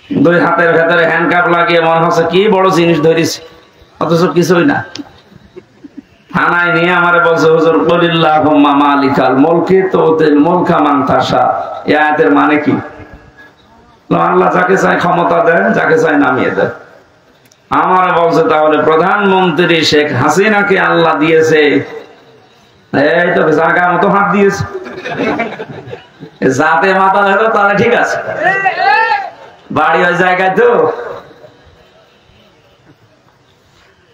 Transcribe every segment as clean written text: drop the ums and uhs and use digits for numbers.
দুই হাতের ভেতরে হ্যান্ডকাপ লাগিয়ে মনে হচ্ছে কি বড় জিনিস ধরেছি, অথচ কিছুই না। থানায় নিয়ে আমারে বলছে, হুজুর কুলিল্লাহুম্মা মালিকাল মুলকি তুতিল মুলকা মান তাশা, এই আয়াতের মানে কি? আল্লাহ যাকে চায় ক্ষমতা দেন, যাকে চায় নামিয়ে দেন। আমারে বলছে তাহলে প্রধানমন্ত্রী শেখ হাসিনাকে আল্লাহ দিয়েছে, এই তো জায়গা মতো হাত দিয়েছে, যাতে মাথা হলো তাহলে ঠিক আছে, বাড়ি ওই জায়গায়। তো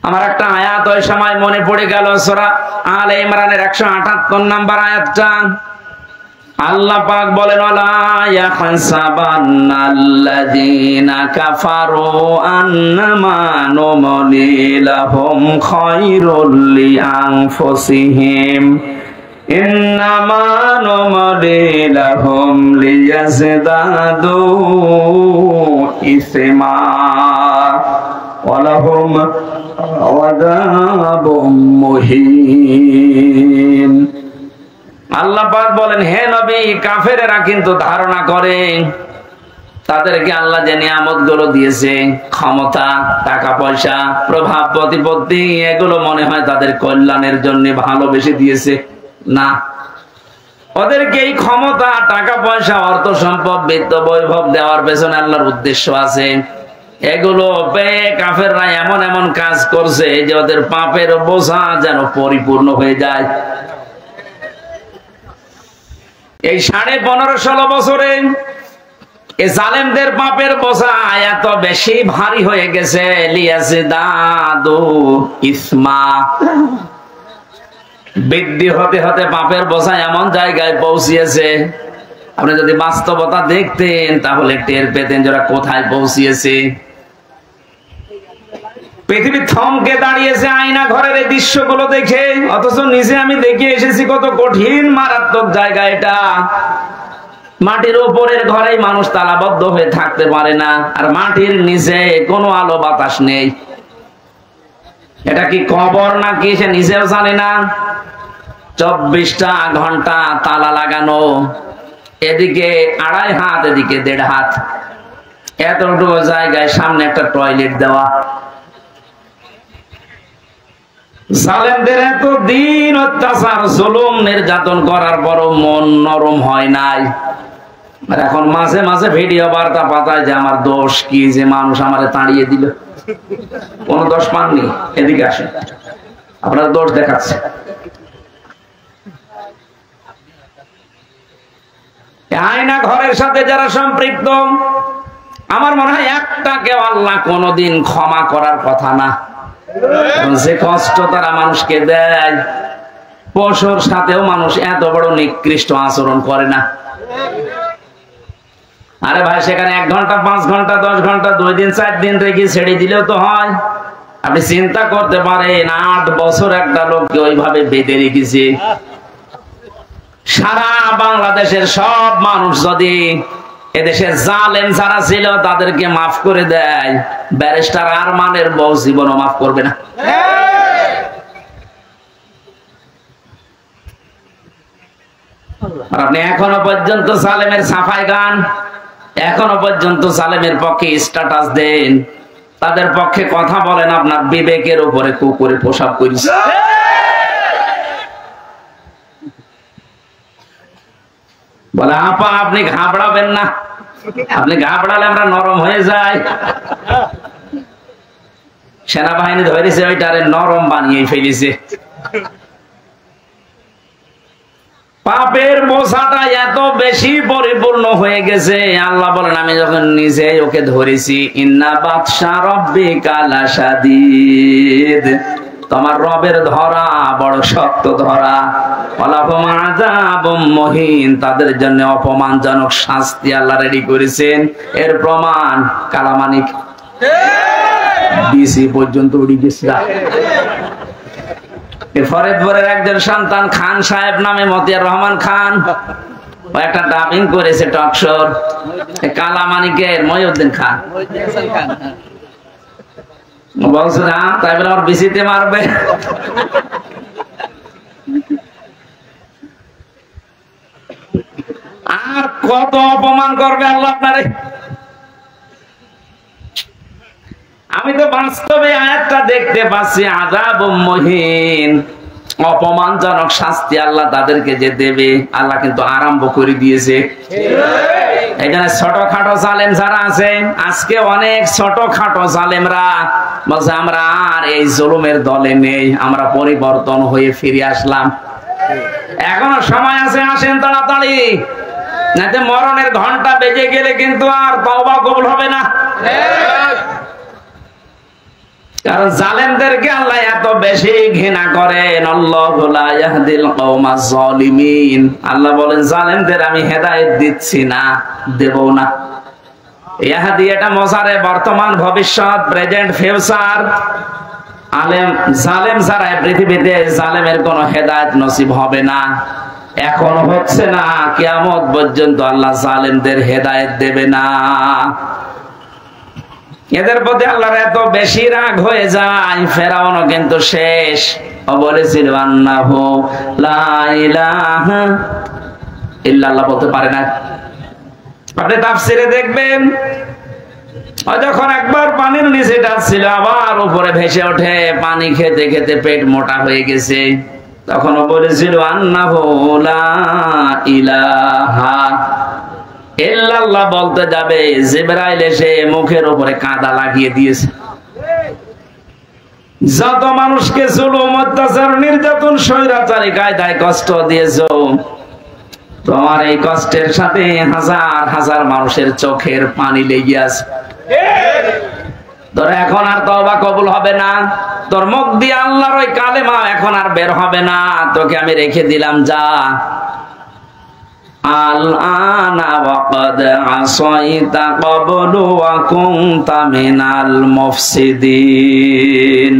আমার একটা আয়াত ওই সময় মনে পড়ে গেল, সূরা আলে ইমরানের 178 নম্বর আয়াতটা। আল্লাহ পাক বলেন, ওয়ালা ইয়াহসাবান্নাল্লাযীনা কাফারু আন্নামা নুমলি লাহুম খায়রুল লিআনফুসিহিম ইন্নামা নুমলি লাহুম লিয়াজদাদু ইসমা ওয়ালাহুম আযাবুম মুহিন। আল্লাহ পাক বলেন, হে নবী, কাফেরেরা কিন্তু ধারণা করে তাদেরকে আল্লাহ যে নিয়ামত গুলো দিয়েছে, ক্ষমতা, টাকা পয়সা, প্রভাব প্রতিপত্তি, এগুলো মনে হয় তাদের কল্যাণের জন্য ভালোবেসে দিয়েছে। না, ওদেরকে এই ক্ষমতা, টাকা পয়সা, অর্থ সম্পদ, বিত্ত বৈভব দেওয়ার পেছনে আল্লাহর উদ্দেশ্য আছে। এগুলো পেয়ে কাফেররা এমন এমন কাজ করছে যে ওদের পাপের বোঝা যেন পরিপূর্ণ হয়ে যায়। এই 15.5-16 বছরে এই জালেমদের পাপের বোঝা এত বেশি ভারী হয়ে গেছে, লিয়াজদাদু ইসমা, বৃদ্ধি হতে হতে পাপের বোঝা এমন জায়গায় পৌঁছিয়েছে, আপনি যদি বাস্তবতা দেখতেন তাহলে টের পেতেন যারা কোথায় পৌঁছিয়েছে। পৃথিবী থমকে দাঁড়িয়েছে আয়না ঘরের এই দৃশ্যগুলো দেখে, অথচ নিজে আমি দেখে এসেছি কত কঠিন মারাত্মক জায়গা এটা। মাটির উপরের ঘরে মানুষ তালাবদ্ধ হয়ে থাকতে পারে না, আর মাটির নিচে কোনো আলো বাতাস নেই। এটা কি কবর নাকি সে নিজেও জানে না। 24টা ঘন্টা তালা লাগানো, এদিকে 2.5 হাত, এদিকে 1.5 হাত, এতটুকু জায়গায় সামনে একটা টয়লেট দেওয়া। জালেমদের এত দিন অত্যাচার, জুলুম, নির্যাতন করার পরও মন নরম হয় নাই। আর এখন মাঝে মাঝে ভিডিও বার্তা পাঠায় যে আমার দোষ কি যে মানুষ আমারে তাড়িয়ে দিল। কোন দোষ পাননি, এদিকে আসেন, আপনার দোষ দেখাচ্ছে। আয়না ঘরের সাথে যারা সম্পৃক্ত, আমার মনে হয় একটাকেও আল্লাহ কোনদিন ক্ষমা করার কথা না। যে কষ্ট তারা মানুষকে দেয়, পশুর সাথেও মানুষ এত বড় নিকৃষ্ট আচরণ করে না। আরে ভাই, সেখানে 1 ঘন্টা, 5 ঘন্টা, 10 ঘন্টা, 2 দিন, 4 দিন রেখে ছেড়ে দিলেও তো হয়। আপনি চিন্তা করতে পারেন 8 বছর একটা লোককে ওইভাবে বেঁধে রেখেছে। সারা বাংলাদেশের সব মানুষ যদি এদেশের জালেম যারা ছিল তাদেরকে মাফ করে দেয়, ব্যারিস্টার আরমানের বউ জীবনও মাফ করবে না। আপনি এখনো পর্যন্ত জালেমের সাফাই গান, এখনো পর্যন্ত জালেমের পক্ষে স্ট্যাটাস দেন, তাদের পক্ষে কথা বলেন, আপনার বিবেকের উপরে কুকুরে পোশাক করেছে। বলে, আপা আপনি ঘাবড়াবেন না, আপনি ঘাবড়ালে আমরা নরম হয়ে যাই। সেনাবাহিনী ধরেছে ওইটারে নরম বানিয়ে ফেলেছে। পাপের বোঝাটা এত বেশি পরিপূর্ণ হয়ে গেছে, আল্লাহ বলেন আমি যখন নিজে ওকে ধরেছি, ইন্না বাতশা রাব্বিকা লাশাদীদ, তোমার রবের ধরা বড় শক্ত ধরা। ওয়ালাহুম আযাবুম মুহিন, তাদের জন্য অপমানজনক শাস্তি আল্লাহ রেডি করেছেন। এর প্রমাণ কালামানিক ডিসি পর্যন্ত উড়ে গেছে। ফরিদপুরের একজন সন্তান খান সাহেব নামে, মতিয়ার রহমান খান, ও একটা ডাবিং করেছে টকশোর। কালামানিকের মহিউদ্দিন খান বলছে না, তাই বলে আমার বিসিতে মারবে। আর কত অপমান করবে আল্লাহ আপনারে। আমি তো বাস্তবে আয়াতটা দেখতে পাচ্ছি, আযাবুম মুহিন, অপমানজনক শাস্তি আল্লাহ তাদেরকে যে দেবে, আল্লাহ কিন্তু আরম্ভ করে দিয়েছে। এখানে ছোটখাটো জালেম যারা আছে, আজকে অনেক ছোটখাটো জালেমরা বলছে আমরা আর এই জুলুমের দলে নেই, আমরা পরিবর্তন হয়ে ফিরে আসলাম। এখনো সময় আছে, আসেন তাড়াতাড়ি, নাতে মরণের ঘন্টা বেজে গেলে কিন্তু আর তওবা কবুল হবে না। কারণ জালেমদেরকে আল্লাহ এত বেশি ঘৃণা করেন। আল্লাহু লা ইয়াহদিল কওমাজ জালিমিন, আল্লাহ বলেন জালেমদের আমি হেদায়েত দিচ্ছি না, দেব না। ইয়াহদি এটা মোসারে বর্তমান ভবিষ্যৎ, প্রেজেন্ট ফিউচার। জালেম যারা পৃথিবীতে, জালেমের কোনো হেদায়েত নসিব হবে না, এখন হচ্ছে না, কিয়ামত পর্যন্ত আল্লাহ জালেমদের হেদায়েত দেবে না। এদের প্রতি আল্লাহর এত বেশি রাগ হয়ে যায়, ফেরাউনও কিন্তু শেষ। ও বলেছিল আন্নাহু লা ইলাহা ইল্লাল্লাহ, বলতে পারে না। আপনি তাফসিরে দেখবেন, ও যখন একবার পানির নিচে যাচ্ছিল, আবার উপরে ভেসে ওঠে, পানি খেতে খেতে পেট মোটা হয়ে গেছে। তখন ও বলেছিল আন্নাহু লা ইলাহা ইল্লাল্লাহ বলতে যাবে, জিবরাইল এসে মুখের উপরে কাদা লাগিয়ে দিয়েছে। যত মানুষকে জুলুম, অত্যাচার, নির্যাতন, স্বৈরাচারী কায়দায় কষ্ট দিয়েছো, তোমার এই কষ্টের সাথে হাজার হাজার মানুষের চোখের পানি লেগে আছে। তোর এখন আর তওবা কবুল হবে না, তোর মুখ দিয়ে আল্লাহর ওই কালেমা এখন আর বের হবে না, তোকে আমি রেখে দিলাম, যা। আল-আনা ওয়াকাদ আসাইতা ক্বাবলু ওয়া কুনতা মিনাল মুফসিদিন,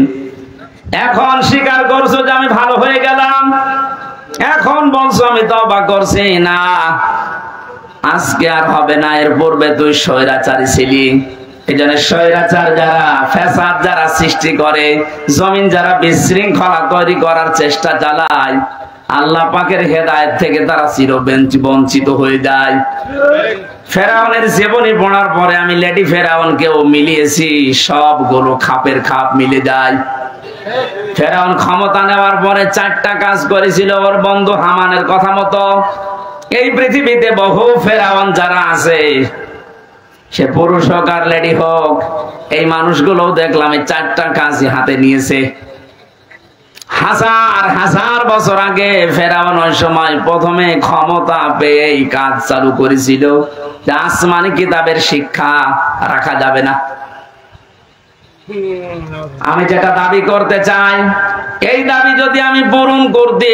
এখন স্বীকার করছো যে আমি ভালো হয়ে গেলাম, এখন বলছো আমি তওবা করছি না, আজকে আর হবে না, এর পূর্বে তুই স্বৈরাচারী ছিলি। এজন্য স্বৈরাচার যারা, ফ্যাসাদ যারা সৃষ্টি করে, জমিন যারা বিশৃঙ্খলা তৈরি করার চেষ্টা চালায়, আল্লাহ পাকের হেদায়েত থেকে তারা চিরবঞ্চিত হয়ে যায়। ফেরাউনের জীবনী পড়ার পরে আমি লেডি ফেরাউনকেও মিলিয়েছি, সবগুলো খাপের খাপ মিলে যায়। ফেরাউন ক্ষমতা নেওয়ার পরে 4টা কাজ করেছিল ওর বন্ধু হামানের কথা মতো। এই পৃথিবীতে বহু ফেরাউন যারা আছে, সে পুরুষ হোক আর লেডি হোক, এই মানুষগুলো দেখলাম এই 4টা কাজই হাতে নিয়েছে। হাজার হাজার বছর আগে ফেরাউন ওই সময় প্রথমে ক্ষমতা পেয়ে এই কাজ চালু করেছিল যে আসমানি কিতাবের শিক্ষা রাখা যাবে না। আমি যেটা দাবি করতে চাই, এই দাবি যদি আমি পূরণ করতে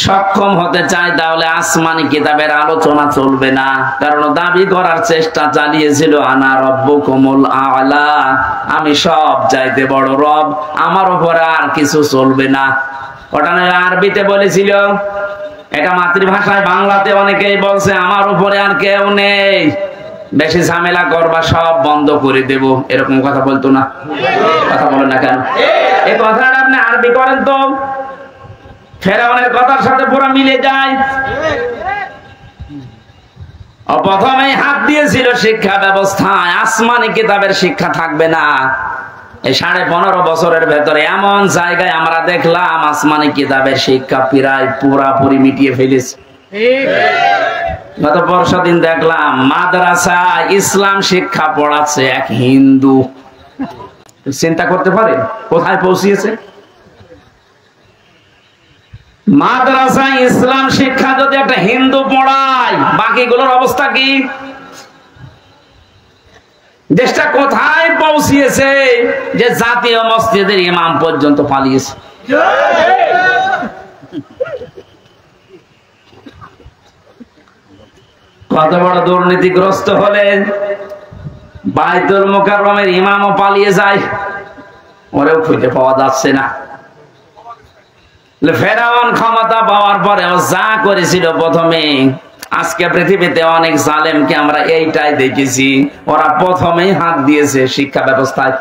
সক্ষম হতে চাই, তাহলে আসমানি কিতাবের আলোচনা চলবে না। কারণ দাবি করার চেষ্টা চালিয়েছিল আনা রব্বুকুমুল আ'লা, আমি সব চাইতে বড় রব, আমার উপরে আর কিছু চলবে না। ওটা আরবিতে বলেছিল, এটা মাতৃভাষায় বাংলাতে অনেকেই বলছে আমার উপরে আর কেউ নেই, বেশি ঝামেলা করবা সব বন্ধ করে দেব, এরকম কথা বলতো না? কথা বলেন না কেন? এই কথাটা আপনি আরবি করেন তো, ফেরাউনের কথার সাথে পুরো মিলে যায়। প্রথমেই হাত দিয়েছিল শিক্ষা ব্যবস্থায়, আসমানি কিতাবের শিক্ষা থাকবে না। এই 15.5 বছরের ভেতরে এমন জায়গায় আমরা দেখলাম আসমানি কিতাবের শিক্ষা প্রায় পুরাপুরি মিটিয়ে ফেলেছে। গত পরশুদিন দেখলাম মাদ্রাসা ইসলাম শিক্ষা পড়াচ্ছে এক হিন্দু। চিন্তা করতে পারে কোথায় পৌঁছিয়েছে? মাদ্রাসা ইসলাম শিক্ষা যদি একটা হিন্দু পড়ায়, বাকিগুলোর অবস্থা কি? দেশটা কোথায় পৌঁছিয়েছে যে জাতীয় মসজিদের ইমাম পর্যন্ত পালিয়েছে। কত বড় দুর্নীতিগ্রস্ত হলেন, বাইতুল মুকাররমের ইমামও পালিয়ে যায়, ওরেও খুঁজে পাওয়া যাচ্ছে না। ফেরাউন ক্ষমতা পাওয়ার পরে ও যা করেছিল প্রথমে, আজকে পৃথিবীতে অনেক জালেমকে আমরা এইটাই দেখেছি, ওরা প্রথমেই হাত দিয়েছে শিক্ষা ব্যবস্থায়।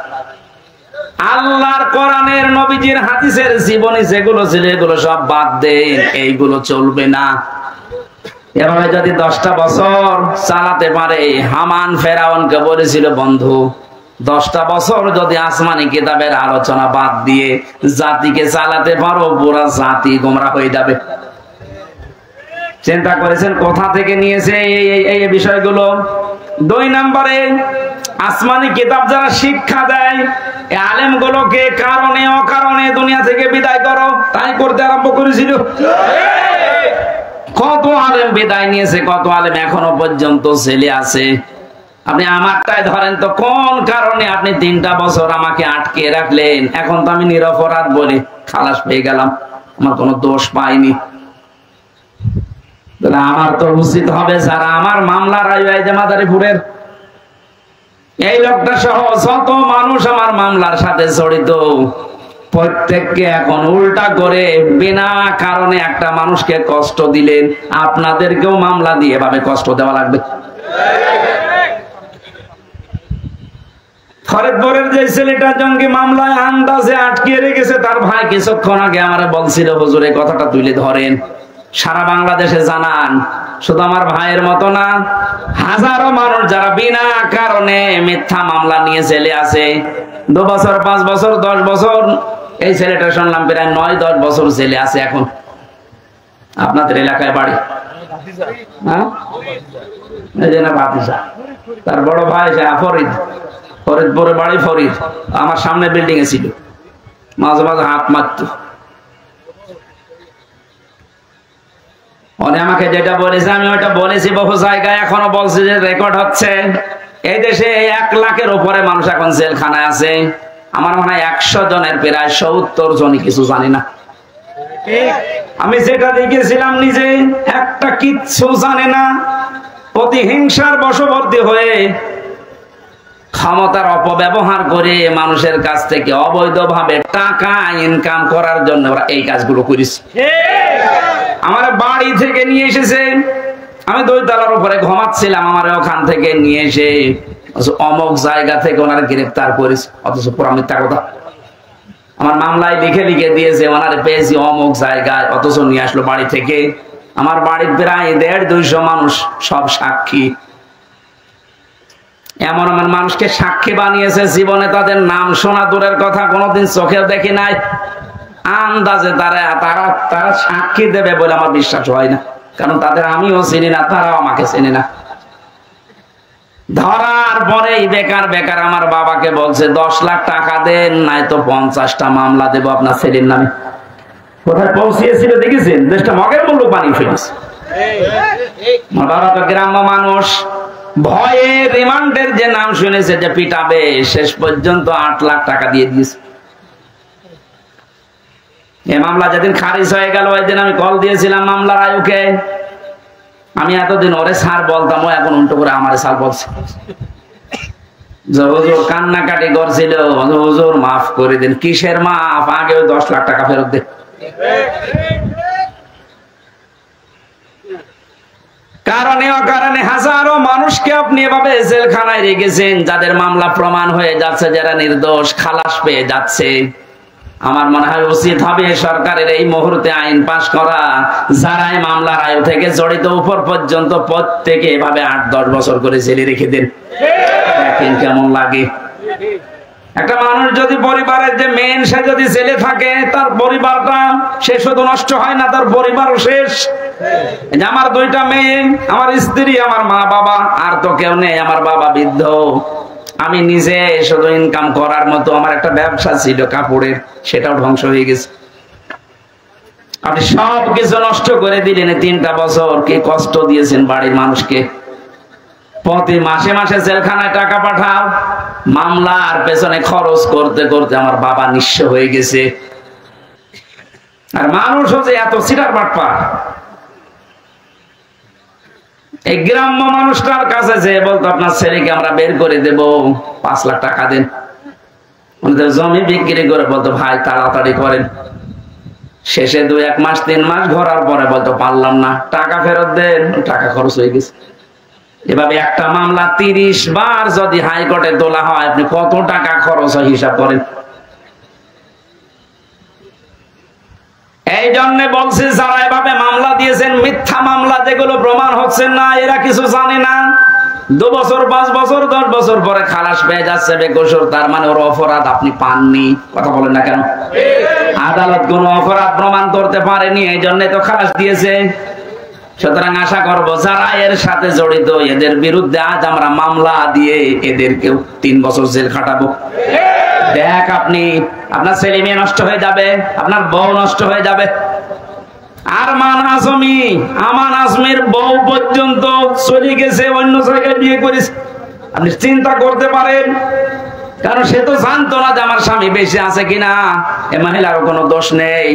আল্লাহর কোরআনের, নবীজির হাদিসের জীবনী যেগুলো ছিল এগুলো সব বাদ দেন, এইগুলো চলবে না। এভাবে যদি 10টা বছর চালাতে পারে, হামান ফেরাউনকে বলেছিল বন্ধু 10টা বছর যদি আসমানি কিতাবের আলোচনা বাদ দিয়ে জাতিকে চালাতে পারো, পুরা জাতি গোমরাহ হয়ে যাবে। চিন্তা করেছেন কোথা থেকে নিয়েছে এই বিষয়গুলো? 2 নম্বরে, আসমানি কিতাব যারা শিক্ষা দেয়, এই আলেমগুলোকে কারণে অকারণে দুনিয়া থেকে বিদায় করো, তাই করতে আরম্ভ করেছিল। কত আলেম বিদায় নিয়েছে, কত আলেম এখনো পর্যন্ত ছেলে আছে। আপনি আমারটাই ধরেন তো, কোন কারণে আপনি 3টা বছর আমাকে আটকে রাখলেন? এখন তো আমি নিরপরাধ বলে খালাস পেয়ে গেলাম, আমার কোনো দোষ পাইনি। আমার তো উচিত হবে যারা আমার মামলার মাদারীপুরের এই লোকটা সহ যত মানুষ আমার মামলার সাথে জড়িত, প্রত্যেককে এখন উল্টা করে বিনা কারণে একটা মানুষকে কষ্ট দিলেন, আপনাদেরকেও মামলা দিয়ে এভাবে কষ্ট দেওয়া লাগবে। ফরিদপুরের যে ছেলেটা জঙ্গি মামলায় আন্দাজে আটকে রেখেছে, তার ভাই কিছুক্ষণ আগে আমার বলছিল, হুজুর এই কথাটা তুলে ধরেন, সারা বাংলাদেশে জানান। শুধু আমার ভাইয়ের মতো না, হাজারো মানুষ যারা বিনা কারণে মিথ্যা মামলা নিয়ে জেলে আছে, 2 বছর 5 বছর 10 বছর, এই ছেলেটা শুনলাম প্রায় 9-10 বছর জেলে আছে এখন। আপনাদের এলাকায় বাড়ি, হ্যাঁ, এই যে না ভাতিজা, তার বড় ভাই ফরিদ, ফরিদপুরে বাড়ি ফরিদ, আমার সামনে বিল্ডিং এ ছিল, মাঝে মাঝে হাত মারত। আমাকে যেটা বলেছে আমি ওইটা বলেছি বহু জায়গায়, এখনো বলছি যে রেকর্ড হচ্ছে। এই দেশে 1 লাখের উপরে মানুষ এখন জেলখানায় আছে। আমার মনে হয় 100 জনের প্রায় 70 জনই কিছু জানি না। আমি যেটা দেখেছিলাম নিজে, একটা কিচ্ছু জানে না, প্রতিহিংসার বশবর্তী হয়ে ক্ষমতার অপব্যবহার করে মানুষের কাছ থেকে অবৈধভাবে টাকা ইনকাম করার জন্য ওরা এই কাজগুলো করেছে। আমার বাড়ি থেকে নিয়ে এসেছে, আমি 2 তলার উপরে ঘুমাচ্ছিলাম, আমার ওখান থেকে নিয়ে এসে অমুক জায়গা থেকে ওনারা গ্রেফতার করেছে, অথচ পুরা মিথ্যা কথা। আমার মামলায় লিখে লিখে দিয়েছে ওনারা পেয়েছি অমুক জায়গায়, অথচ নিয়ে আসলো বাড়ি থেকে। আমার বাড়ির প্রায় 150-200 মানুষ, সব সাক্ষী। এমন এমন মানুষকে সাক্ষী বানিয়েছে, জীবনে তাদের নাম শোনা দূরের কথা, কোনোদিন চোখেও দেখি নাই। আন্দাজে তারা সাক্ষী দেবে বলে আমার বিশ্বাস হয় না, কারণ তাদের আমিও চিনি না, তারাও আমাকে চিনি না। ধরার পরেই বেকার বেকার আমার বাবাকে বলছে 10 লাখ টাকা দেন, নাই তো 50টা মামলা দেবো আপনার ছেলের নামে। কোথায় পৌঁছিয়েছিল দেখেছেন? দেশটা মগের মূল্য বানিয়ে ফেলেছে। আমার বাবা তো গ্রাম্য মানুষ, ভয়ে রিমান্ডের যে নাম শুনেছে যে পিটাবে, শেষ পর্যন্ত 8 লাখ টাকা দিয়ে দিয়েছে। এই মামলা যেদিন খারিজ হয়ে গেল, ওই দিন আমি কল দিয়েছিলাম মামলার আয়ুকে। আমি এতদিন ওরে স্যার বলতাম, ও এখন উল্টো করে আমারে স্যার বলছে। হুজুর কান্নাকাটি করছিল, হুজুর মাফ করে দিন। কিসের মাফ? আগে ওই 10 লাখ টাকা ফেরত দে। কারণে অকারণে হাজারো মানুষকে আপনি এভাবে জেলখানায় রেখেছেন, যাদের মামলা প্রমাণ হয়ে যাচ্ছে, যারা নির্দোষ খালাস পেয়ে যাচ্ছে। আমার মনে হয় উচিত হবে সরকারের এই মুহূর্তে আইন পাশ করা, যারা এই মামলার আয়ু থেকে জড়িত উপর পর্যন্ত প্রত্যেকে এভাবে 8-10 বছর করে জেলে রেখে দেন। দেখেন কেমন লাগে। একটা মানুষ যদি পরিবারের যে মেন, সে যদি জেলে থাকে, তার পরিবারটা সে শুধু নষ্ট হয় না, তার পরিবারও শেষ। আমার 2টা মেয়ে, আমার স্ত্রী, আমার মা বাবা, আর তো কেউ নেই। আমার বাবা বৃদ্ধ, আমি নিজে শুধু ইনকাম করার মতো আমার একটা ব্যবসা ছিল কাপড়ের, সেটাও ধ্বংস হয়ে গেছে। আপনি সব কিছু নষ্ট করে দিলেন। 3টা বছর কি কষ্ট দিয়েছেন বাড়ির মানুষকে। প্রতি মাসে মাসে জেলখানায় টাকা পাঠাও, মামলার পেছনে খরচ করতে করতে আমার বাবা নিঃস্ব হয়ে গেছে। আর মানুষ হচ্ছে এত সিটার বাটপা। এই গ্রাম্য মানুষটার কাছে যে বলতো আপনার ছেলেকে আমরা বের করে দেব, 5 লাখ টাকা দেন। ওদের জমি বিক্রি করে বলতো ভাই তাড়াতাড়ি করেন। শেষে 2-1 মাস 3 মাস ঘোরার পরে বলতো পারলাম না, টাকা ফেরত দেন, টাকা খরচ হয়ে গেছে। এভাবে একটা মামলা 30 বার যদি হাইকোর্টে তোলা হয়, আপনি কত টাকা খরচ হয় হিসাব করেন। এই জন্য বলছে যারা এভাবে মামলা দিয়েছেন, মিথ্যা মামলা যেগুলো প্রমাণ হচ্ছে না, এরা কিছু জানে না। 2 বছর 5 বছর 10 বছর পরে খালাস পেয়ে যাচ্ছে বেকসুর, তার মানে ওর অপরাধ আপনি পাননি। কথা বলেন না কেন? আদালত কোন অপরাধ প্রমাণ করতে পারেনি, এই জন্য তো খালাস দিয়েছে। সুতরাং আশা করবো যারা এর সাথে জড়িত এদের বিরুদ্ধে আজ আমরা মামলা দিয়ে এদেরকেও 3 বছর জেল খাটাবো। দেখ আপনি, আপনার ছেলে মেয়ে নষ্ট হয়ে যাবে, আপনার বউ নষ্ট হয়ে যাবে। আরমান আজমি, আমান আজমির বউ পর্যন্ত চলে গেছে, অন্য জায়গায় বিয়ে করেছে। আপনি চিন্তা করতে পারেন, কারণ সে তো জানতো না যে আমার স্বামী বেঁচে আছে কিনা, এ মহিলারও কোনো দোষ নেই।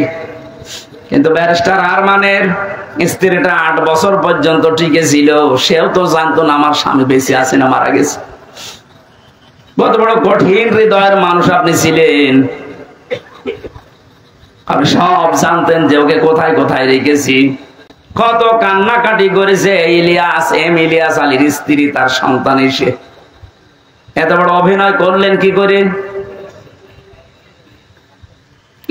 কিন্তু ব্যারিস্টার আরমানের স্ত্রীটা 8 বছর পর্যন্ত টিকে ছিল, সেও তো জানতো না আমার স্বামী বেঁচে আছে না মারা গেছে। কত বড় কঠিন হৃদয়ের মানুষ আপনি ছিলেন। আপনি সব জানতেন যে ওকে কোথায় কোথায় রেখেছি। কত কান্নাকাটি করেছে ইলিয়াস, ইলিয়াস আলীর স্ত্রী, তার সন্তান এসে। এত বড় অভিনয় করলেন কি করে?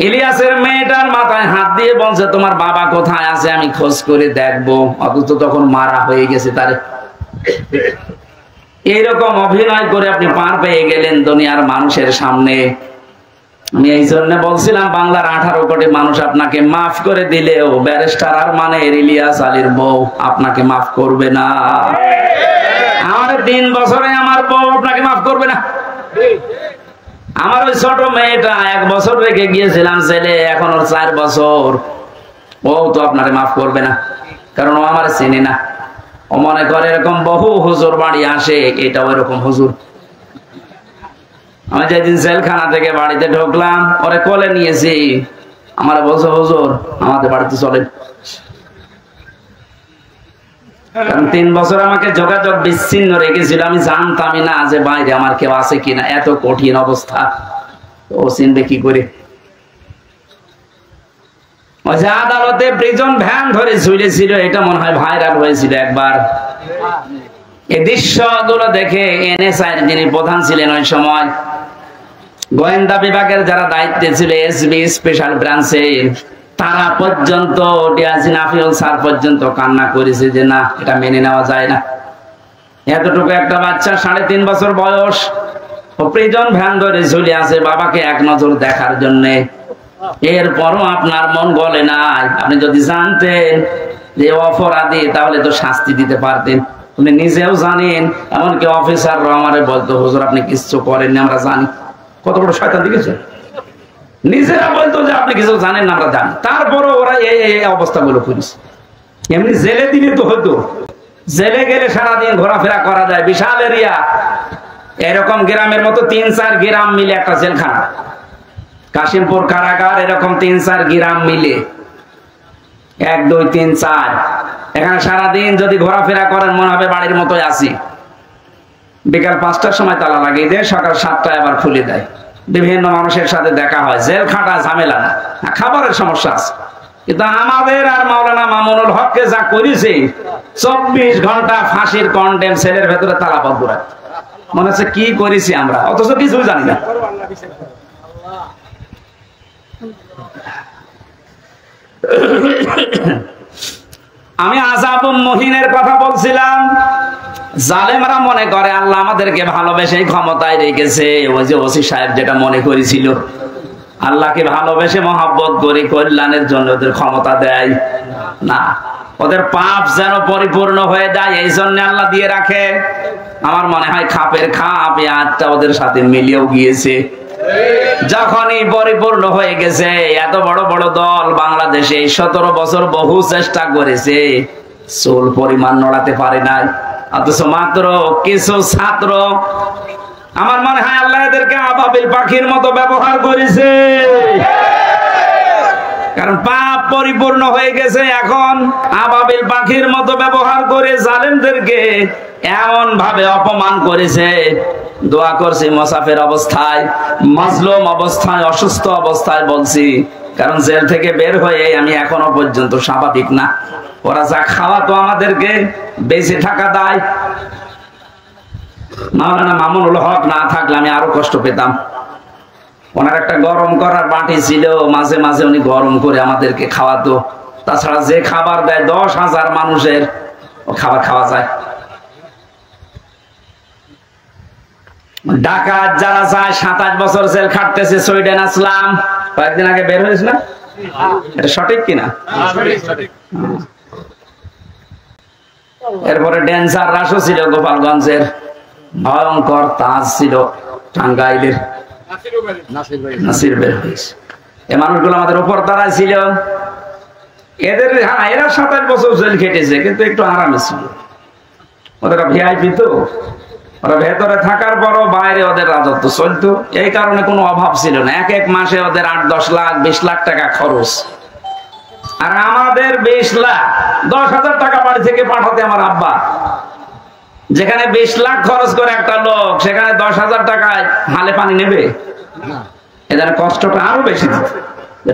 ইলিয়াসের মেয়েটার মাথায় হাত দিয়ে বলছে তোমার বাবা কোথায় আছে আমি খোঁজ করে দেখবো, অথচ তখন মারা হয়ে গেছে তারে। এইরকম অভিনয় করে আপনি পার পেয়ে গেলেন দুনিয়ার মানুষের সামনে। আমি এই জন্য বলছিলাম বাংলার 18 কোটি মানুষ আপনাকে মাফ করে দিলেও ব্যারিস্টার আরমানের ইলিয়াস আলীর বউ আপনাকে মাফ করবে না। আমার 3 বছরে আমার বউ আপনাকে মাফ করবে না। আমার ওই ছোট মেয়েটা 1 বছর রেখে গিয়েছিলাম ছেলে, এখন ওর 4 বছর, ও তো আপনারে মাফ করবে না, কারণ ও আমার চিনি না। ও মনে করে এরকম বহু হুজুর বাড়ি আসে, এটাও এরকম হুজুর। আমি যেদিন জেলখানা থেকে বাড়িতে ঢুকলাম, ওরে কোলে নিয়েছি, আমার বলছে হুজুর আমাদের বাড়িতে চলেন। কারণ 3 বছর আমাকে যোগাযোগ বিচ্ছিন্ন রেখেছিল, আমি জানতামই না যে বাইরে আমার কেউ আছে কিনা। এত কঠিন অবস্থা, ও চিনবে কি করে? ওই যে আদালতে প্রিজন ভ্যান ধরে ঝুলেছিল, এটা মনে হয় ভাইরাল হয়েছিল একবার। এই দৃশ্যগুলো দেখে এনএসআই যিনি প্রধান ছিলেন ওই সময়, গোয়েন্দা বিভাগের যারা দায়িত্বে ছিল, এসবি স্পেশাল ব্রাঞ্চের, তারা পর্যন্ত, ডিআইজি নাফিউল স্যার পর্যন্ত কান্না করেছে যে না, এটা মেনে নেওয়া যায় না। এতটুকু একটা বাচ্চা 3.5 বছর বয়স, ও প্রিজন ভ্যান ধরে ঝুলে আছে বাবাকে এক নজর দেখার জন্য। এরপরও আপনার মন গলে নাই। আপনি যদি জানতেন যে অপরাধী, তাহলে তো শাস্তি দিতে পারতেন। আপনি নিজেও জানেন, এমনকি অফিসাররা আমারে বলতো হুজুর আপনি কিছু করেননি, আমরা জানি। কত বড় শয়তান দেখেছেন? নিজেরা বলতো যে আপনি কিছু জানেন না, আমরা জানি। তারপরও ওরা এই অবস্থাগুলো করেছে। এমনি জেলে দিলে তো হতো, জেলে গেলে সারাদিন ঘোরাফেরা করা যায়, বিশাল এরিয়া। এরকম গ্রামের মতো 3-4 গ্রাম মিলে একটা জেলখানা, কাশিমপুর কারাগার, এরকম 3-4 গ্রাম মিলে 1, 2, 3, 4। এখানে সারাদিন যদি ঘোরাফেরা করেন মনে হবে বাড়ির মতোই আছি। বিকাল 5টার সময় তালা লাগিয়ে দেয়, সকাল 7টায় আবার খুলে দেয়। বিভিন্ন মানুষের সাথে দেখা হয়, জেল খাটা ঝামেলা না, খাবারের সমস্যা আছে। কিন্তু আমাদের আর মাওলানা মামুনুল হককে যা করেছে, 24 ঘন্টা ফাঁসির কন্ডেম সেলের ভেতরে তালাবদ্ধ রাখে। মনে হচ্ছে কি করেছি আমরা, অথচ কিছু জানি না। আমি আযাবুম মুহিনের কথা বলছিলাম। জালেমরা মনে করে আল্লাহ আমাদেরকে ভালোবেসে ক্ষমতায় রেখেছে। ওই যে ওসি সাহেব যেটা মনে করেছিল, আল্লাহকে ভালোবেসে মহব্বত করে কল্যাণের জন্য ওদের ক্ষমতা দেয় না। ওদের পাপ যেন পরিপূর্ণ হয়ে যায়, এই জন্য আল্লাহ দিয়ে রাখে। আমার মনে হয় খাপের খাপ এই আয়াতটা ওদের সাথে মিলিয়েও গিয়েছে। যখনই পরিপূর্ণ হয়ে গেছে, এত বড় বড় দল বাংলাদেশে 17 বছর বহু চেষ্টা করেছে, চুল পরিমাণ নড়াতে পারে নাই। অথচ মাত্র কিছু ছাত্র, আমার মনে হয় আল্লাহ এদেরকে আবাবিল পাখির মতো ব্যবহার করেছে। কারণ পাপ পরিপূর্ণ হয়ে গেছে, এখন আবাবিল পাখির মতো ব্যবহার করে জালেমদেরকে এমন ভাবে অপমান করেছে। দোয়া করছি মুসাফির অবস্থায়, মাজলুম অবস্থায়, অসুস্থ অবস্থায় বলছি, কারণ জেল থেকে বের হয়ে আমি এখনো পর্যন্ত স্বাভাবিক না। ওরা যা খাওয়াতো আমাদেরকে, বেঁচে থাকা দায়। মাওলানা মামুনুল হক না থাকলে আমি আরো কষ্ট পেতাম। ওনার একটা গরম করার বাটি ছিল, মাঝে মাঝে উনি গরম করে আমাদেরকে খাওয়াতো। তাছাড়া যে খাবার দেয় 10,000 মানুষের, ও খাবার খাওয়া যায়। ডাকাত যারা চায় 27 বছর জেল খাটতেছে, সুইডেন আসলাম কয়েকদিন আগে বের হয়েছে না? এটা সঠিক কিনা? এরপরে ড্যান্সার রাসও ছিল গোপালগঞ্জের, ভয়ঙ্কর তাজ ছিল টাঙ্গাইলের নাসির বের হয়েছে। এই মানুষগুলো আমাদের উপর দ্বারা ছিল। এদের এরা 27 বছর জেল খেটেছে, কিন্তু একটু আরামে ছিল। ওদের ভিআইপি তো, ওরা ভেতরে থাকার পরও বাইরে ওদের রাজত্ব চলতো। এই কারণে কোনো অভাব ছিল না। এক এক মাসে ওদের 8-10 লাখ 20 লাখ টাকা খরচ, আর আমাদের 20 লাখ 10,000 টাকা বাড়ি থেকে পাঠাতে আমার আব্বা। যেখানে 20 লাখ খরচ করে একটা লোক, সেখানে 10,000 টাকায় হালে পানি নেবে? এদের কষ্টটা আরো বেশি দিত।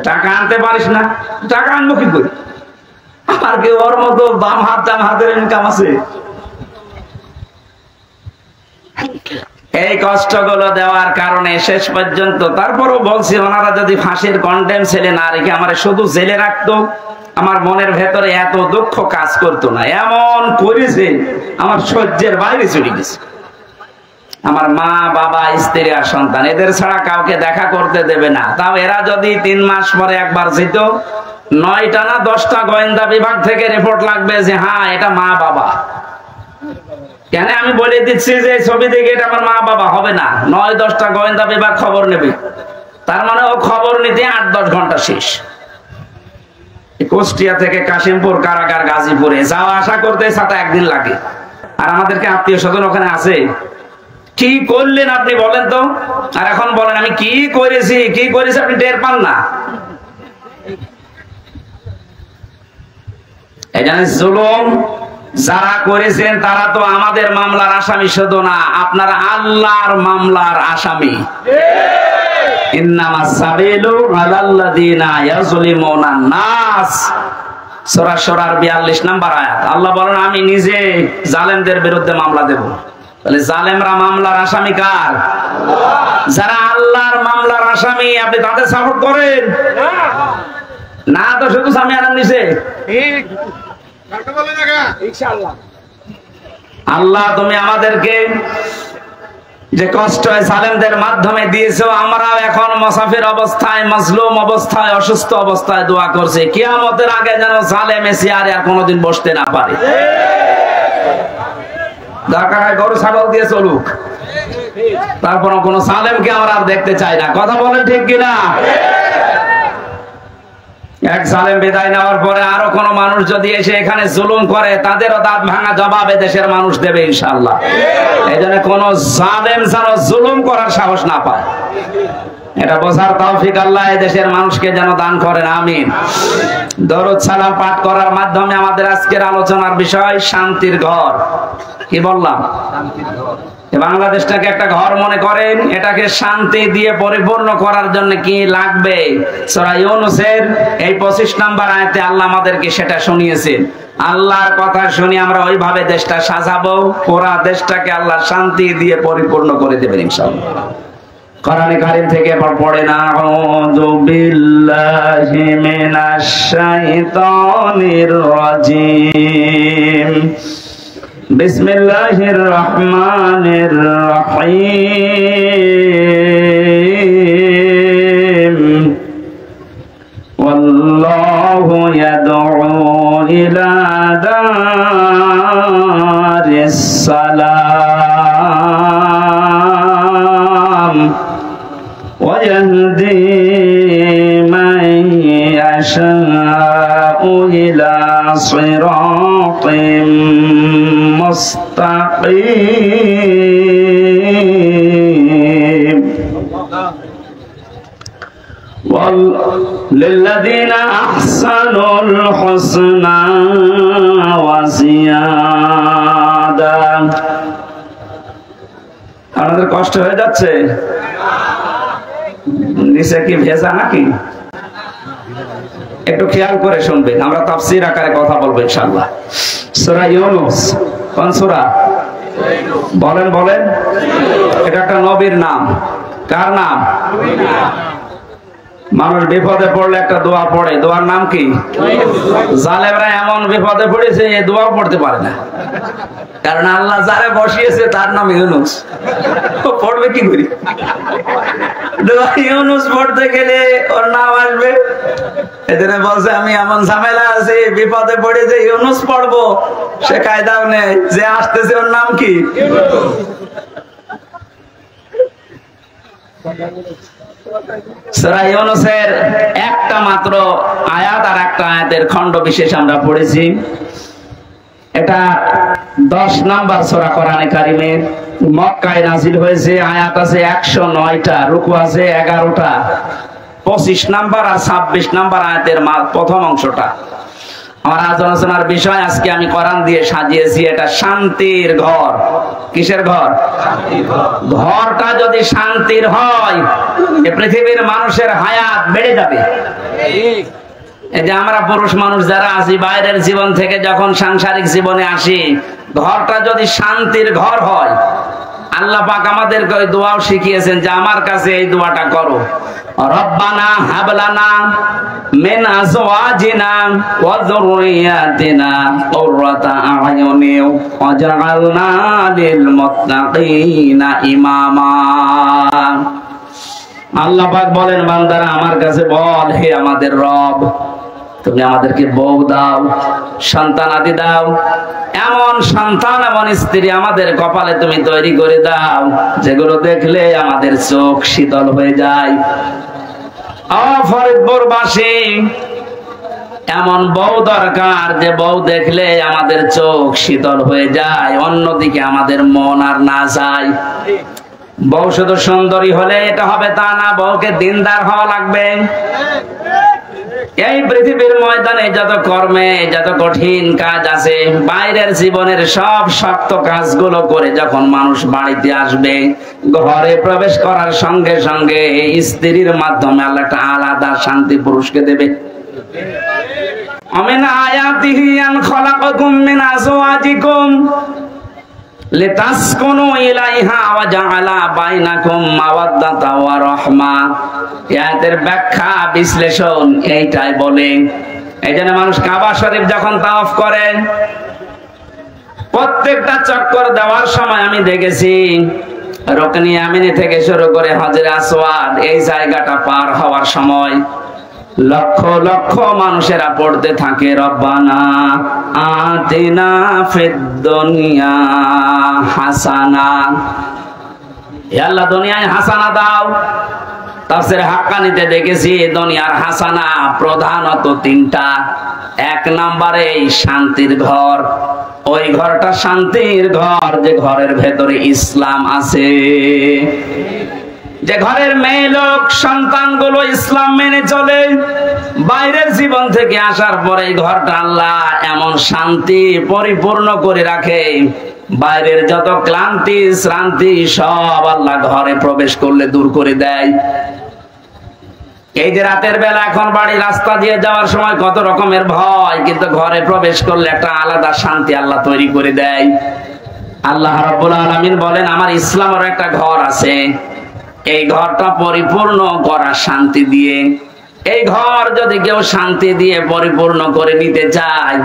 টাকা আনতে পারিস না, টাকা আনবো কি করে? আর কি ওর মতো বাম হাতের ইনকাম আছে? এই কষ্টগুলো দেওয়ার কারণে শেষ পর্যন্ত, তারপরও বলছি, ওনারা যদি ফাঁসির কন্ডেম ছেলে না রেখে আমার শুধু জেলে রাখতো, আমার মনের ভেতরে এত দুঃখ কাজ করতো না। এমন করেছে আমার সহ্যের বাইরে চলে গেছে। আমার মা, বাবা, স্ত্রী আর সন্তান, এদের ছাড়া কাউকে দেখা করতে দেবে না। তাও এরা যদি 3 মাস পরে একবার যেত, 9টা না 10টা গোয়েন্দা বিভাগ থেকে রিপোর্ট লাগবে যে হ্যাঁ এটা মা বাবা। কেন আমি বলে দিচ্ছি যে ছবি দেখে এটা আমার মা বাবা হবে না, 9-10টা গোয়েন্দা বিভাগ খবর নেবে। তার মানে ও খবর নিতে 8-10 ঘন্টা শেষ। কুষ্টিয়া থেকে কাশিমপুর কারাগার গাজীপুরে যাওয়া আসা করতে 7 দিন লাগে। আর আমাদেরকে আত্মীয় স্বজন ওখানে আছে। কি করলেন আপনি বলেন তো? আর এখন বলেন আমি কি করেছি, কি করেছি আপনি টের পান না। এই জানেন জুলুম যারা করেছেন তারা তো আমাদের মামলার আসামি শুধু না, আপনারা আল্লাহর মামলার আসামি। ইন্নামাস সাবিলু আলাল্লাযিনা ইয়াজলিমুনান নাস, সূরা শুরার 42 নম্বর আয়াত। আল্লাহ বলেন আমি নিজে জালেমদের বিরুদ্ধে মামলা দেব। তাহলে জালেমরা মামলার আসামি কার? যারা আল্লাহর মামলার আসামি, আপনি তাদের সাপোর্ট করেন না? তো শুধু সামি আনান নিছে। আল্লাহ তুমি আমাদেরকে যে কষ্ট জালেমদের মাধ্যমে দিয়েছো, আমরাও এখন মুসাফির অবস্থায়, মাজলুম অবস্থায়, অসুস্থ অবস্থায় দোয়া করছি কিয়ামতের আগে যেন জালেম চেয়ারে আর কোনোদিন বসতে না পারে। দরকার হয় গরু ছাগল দিয়ে চলুক, তারপর কোন জালেমকে আমরা আর দেখতে চাই না। কথা বলেন ঠিক কিনা? এক জালেম বিদায় নেওয়ার পরে আরো কোন মানুষ যদি এসে এখানে জুলুম করে, তাদেরও দাঁত ভাঙা জবাব দেশের মানুষ দেবে ইনশাআল্লাহ। এই জন্য কোন জালেম যেন জুলুম করার সাহস না পায়, এটা বোঝার তৌফিক আল্লাহ দেশের মানুষকে যেন দান করেন, আমিন। দরুদ সালাম পাঠ করার মাধ্যমে আমাদের আজকের আলোচনার বিষয় শান্তির ঘর। কি বললাম? বাংলাদেশটাকে একটা ঘর মনে করেন, এটাকে শান্তি দিয়ে পরিপূর্ণ করার জন্য কি লাগবে? সূরা ইউনূসের এই 25 নম্বর আয়াতে আল্লাহ আমাদেরকে সেটা শুনিয়েছেন। আল্লাহর কথা শুনি আমরা ওইভাবে দেশটা সাজাবো, পুরা দেশটাকে আল্লাহ শান্তি দিয়ে পরিপূর্ণ করে দেবেন ইনশাআল্লাহ। কোরআনে কারীম থেকে পড়েন, আউযু বিল্লাহি মিনাশ শাইতানির রাজীম, বিসমিল্লাহির রহমানির রহিম, ওয়াল্লাহু ইয়াদউ ইলা দারিস সালাম ওয়া ইয়াহদি মান ইয়াশাউ ইলা সিরাতিম মুস্তাকিম, লিল্লাযীনা আহসানুল হুসনা ওয়া জিয়াদা। আপনাদের কষ্ট হয়ে যাচ্ছে? নিচে কি ভেজা নাকি? একটু খেয়াল করে শুনবেন, আমরা তাফসীর আকারে কথা বলবো ইনশাআল্লাহ। সূরা ইউনূস কোন সূরা? বলেন বলেন। এটা একটা নবীর নাম। কার নাম? মানুষ বিপদে পড়লে একটা দোয়া পড়ে, দোয়ার নাম কি? জালেমরা এমন বিপদে পড়েছে এই দোয়া পড়তে পারে না, কারণ আল্লাহ যারে বসিয়েছে তার নাম ইউনুস। পড়বে কি করি? দোয়া ইউনুস পড়তে গেলে ওর নাম আসবে। এজন্য বলছে আমি এমন ঝামেলা আছি, বিপদে পড়েছে, ইউনুস পড়বো, সে কায়দাও নেই, যে আসতেছে ওর নাম কি? সূরা ইউনূসের একটা মাত্র আয়াত আর একটা আয়াতের খণ্ড বিশেষ আমরা পড়েছি। এটা 10 নাম্বার সূরা কোরআনে কারিমের, মক্কায় নাযিল হয়েছে। আয়াত আছে 109টা, রুকু আছে 11টা। 25 নাম্বার আর 26 নাম্বার আয়াতের প্রথম অংশটা আমার আলোচনার বিষয়। আজকে আমি কোরআন দিয়ে সাজিয়েছি, এটা শান্তির ঘর। কিসের ঘর? ঘরটা যদি শান্তির হয়, এই পৃথিবীর মানুষের হায়াত বেড়ে যাবে। এই যে আমরা পুরুষ মানুষ যারা আছি, বাইরের জীবন থেকে যখন সাংসারিক জীবনে আসি, ঘরটা যদি শান্তির ঘর হয়, আল্লাহ পাক আমাদেরকে ওই দোয়াও শিখিয়েছেন যে আমার কাছে এই দোয়াটা করো, রব্বানা হাবলানা মিন আজওয়াজিনা ওয়া যুররিয়াতিনা কুররাতা আ'য়ুনি ওয়াজআলনা লিল মুত্তাকিনা ইমামা। আল্লাহ পাক বলেন, বান্দারা আমার কাছে বল, হে আমাদের রব, তুমি আমাদেরকে বউ দাও, সন্তানাদি দাও, এমন সন্তান এমন স্ত্রী আমাদের কপালে তুমি তৈরি করে দাও যেগুলো দেখলে আমাদের চোখ শীতল হয়ে যায়। ফরিদপুরবাসী এমন বউ দরকার যে বউ দেখলে আমাদের চোখ শীতল হয়ে যায়, অন্যদিকে আমাদের মন আর না যায়। বউ শুধু সুন্দরী হলে এটা হবে তা না, বউকে দিনদার হওয়া লাগবে। এই পৃথিবীর ময়দানে যত কর্মে যত কঠিন কাজ আছে, বাইরের জীবনের সব শক্ত কাজগুলো করে যখন মানুষ বাড়িতে আসবে, ঘরে প্রবেশ করার সঙ্গে সঙ্গে স্ত্রীর মাধ্যমে আল্লাহ একটা আলাদা শান্তি পুরুষকে দেবে। আমিন আয়াতিহি আন খালাকাকুম মিন আজওয়াজিকুম লিতাসকুনু ইলাইহা ওয়া জাআলা বাইনাকুম মাওয়াদ্দাতা ওয়া রাহমা। আয়াতের ব্যাখ্যা বিশ্লেষণ এইটাই বলে। এইজন্য মানুষ কাবা শরীফ যখন তাওয়াফ করে, প্রত্যেকটা চক্কর দেওয়ার সময় আমি দেখেছি রুকনি ইয়ামিনী থেকে শুরু করে হজরে আসওয়াদ, এই জায়গাটা পার হওয়ার সময় লক্ষ লক্ষ মানুষেরা পড়তে থাকে রব্বানা আতিনা ফিদ দুনিয়া হাসানা। হে আল্লাহ, দুনিয়ায় হাসানা দাও। তাফসীর হাক্কানিতে দেখেছি দুনিয়ার হাসানা প্রধানত 3টা। 1 নম্বরে শান্তির ঘর, ওই ঘরটা শান্তির ঘর যে ঘরের ভেতরে ইসলাম আছে, যে ঘরের মেয়ে লোক সন্তানগুলো ইসলাম মেনে চলে। বাইরের জীবন থেকে আসার পরে ঘরটা আল্লাহ এমন শান্তি পরিপূর্ণ করে রাখে, বাইরের যত ক্লান্তি শ্রান্তি সব আল্লাহ ঘরে প্রবেশ করলে দূর করে দেয়। এই যে রাতের বেলা এখন বাড়ি রাস্তা দিয়ে যাওয়ার সময় কত রকমের ভয়, কিন্তু ঘরে প্রবেশ করলে একটা আলাদা শান্তি আল্লাহ তৈরি করে দেয়। আল্লাহ রাব্বুল আলামিন বলেন, আমার ইসলামের একটা ঘর আছে, এই ঘরটা পরিপূর্ণ করা শান্তি দিয়ে। এই ঘর যদি কেউ শান্তি দিয়ে পরিপূর্ণ করে নিতে চায়,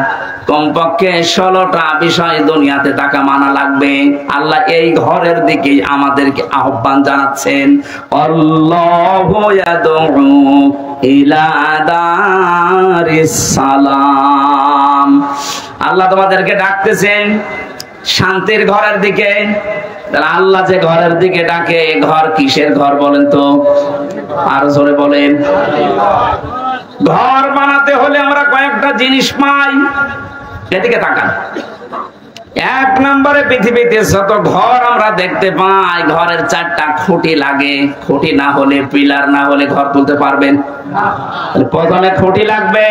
কমপক্ষে 16টা বিষয় দুনিয়াতে টাকা মানা লাগবে। আল্লাহ এই ঘরের দিকে আমাদেরকে আহ্বান জানাচ্ছেন, আল্লাহু ইয়াদউ ইলা দারিস সালাম। আল্লাহ তোমাদেরকে ডাকতেছেন শান্তির ঘরের দিকে। আল্লাহ যে ঘরের দিকে ডাকে, ঘর কিসের ঘর বলেন তো? আর জোরে বলেন। ঘর বানাতে হলে আমরা কয়েকটা জিনিস পাই, এদিকে তাকান। 1 নম্বরে পৃথিবীতে যত ঘর আমরা দেখতে পাই, ঘরের 4টা খুঁটি লাগে। খুঁটি না হলে, পিলার না হলে ঘর তুলতে পারবেন? প্রথমে খুঁটি লাগবে।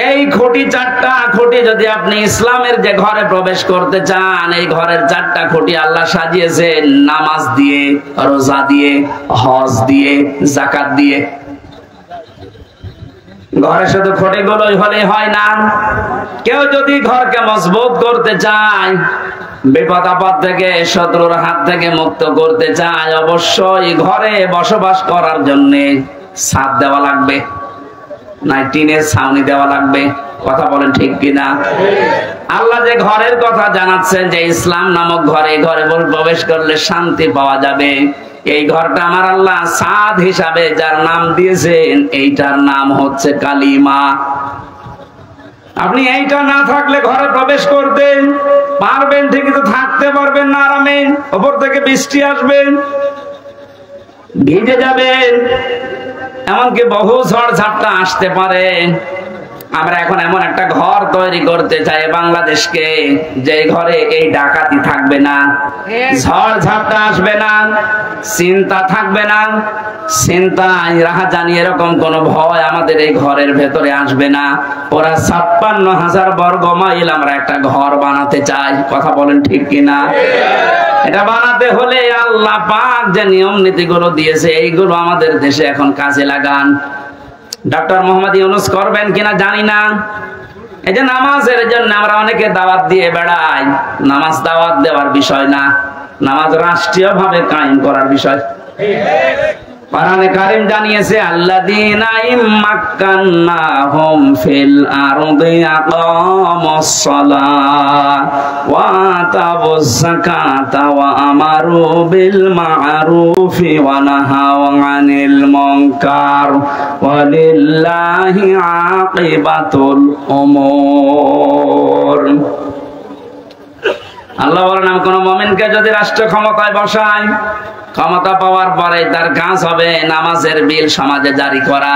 এই খুঁটি 4টা খুঁটি যদি আপনি ইসলামের যে ঘরে প্রবেশ করতে চান, এই ঘরের 4টা খুঁটি আল্লাহ সাজিয়েছেন নামাজ দিয়ে, রোজা দিয়ে, হজ দিয়ে, যাকাত দিয়ে। ঘরে শুধু খুঁটিগুলোই হলে হয় না। কেউ যদি ঘরকে মজবুত করতে চায়, বিপদ আপদ থেকে, শত্রুর হাত থেকে মুক্ত করতে চায়, অবশ্যই ঘরে বসবাস করার জন্য ছাদ দেওয়া লাগবে, না টিনের ছাউনি দেওয়া লাগবে। কথা বলেন ঠিক কিনা? আল্লাহ যে ঘরের কথা জানাচ্ছেন যে ইসলাম নামক ঘরে, ঘরে প্রবেশ করলে শান্তি পাওয়া যাবে, এই ঘরটা আমার আল্লাহ ছাদ হিসাবে যার নাম দিয়েছেন, এইটার নাম হচ্ছে কালিমা। আপনি এইটা না থাকলে ঘরে প্রবেশ করতে পারবেন ঠিকই, তো থাকতে পারবেন না আরামে। ওপর থেকে বৃষ্টি আসবে, ভিজে যাবেন, এমনকি বহু ঝড় ঝাপটা আসতে পারে। আমরা এখন এমন একটা ঘর তৈরি করতে চাই বাংলাদেশকে, যে ঘরে এই ডাকাতি থাকবে না, ঝড় ঝাপটা আসবে না, চিন্তা থাকবে না, চিন্তা রাহাজানি এরকম কোন ভয় আমাদের এই ঘরের ভেতরে আসবে না। ওরা ৫৬,০০০ বর্গ মাইল আমরা একটা ঘর বানাতে চাই। কথা বলেন ঠিক কিনা? এটা বানাতে হলে আল্লাহ পাক যে নিয়ম নীতিগুলো দিয়েছে, এইগুলো আমাদের দেশে এখন কাজে লাগান। ডক্টর মোহাম্মদ ইউনূস করবেন কিনা জানি না। এই যে নামাজের জন্য আমরা অনেকে দাওয়াত দিয়ে বেড়াই, নামাজ দাওয়াত দেওয়ার বিষয় না, নামাজ রাষ্ট্রীয়ভাবে কায়েম করার বিষয়। কোরআনে কারীম জানিয়েছে, আল্লাযীনা ইম্মাক্কান্নাহুম ফিল আরদি আকামুস সালাহ ওয়া আতাবুজ যাকাতা ওয়া আমারু বিল মা'রুফি ওয়া নাহাউ আনিল মুনকার ওয়া লিল্লাহি আকিবাতুল উমুর। আল্লাহ বলেন, আমি কোন মুমিনকে যদি রাষ্ট্র ক্ষমতায় বসাই, ক্ষমতা পাওয়ার পরে তার কাজ হবে নামাজের বিল সমাজে জারি করা।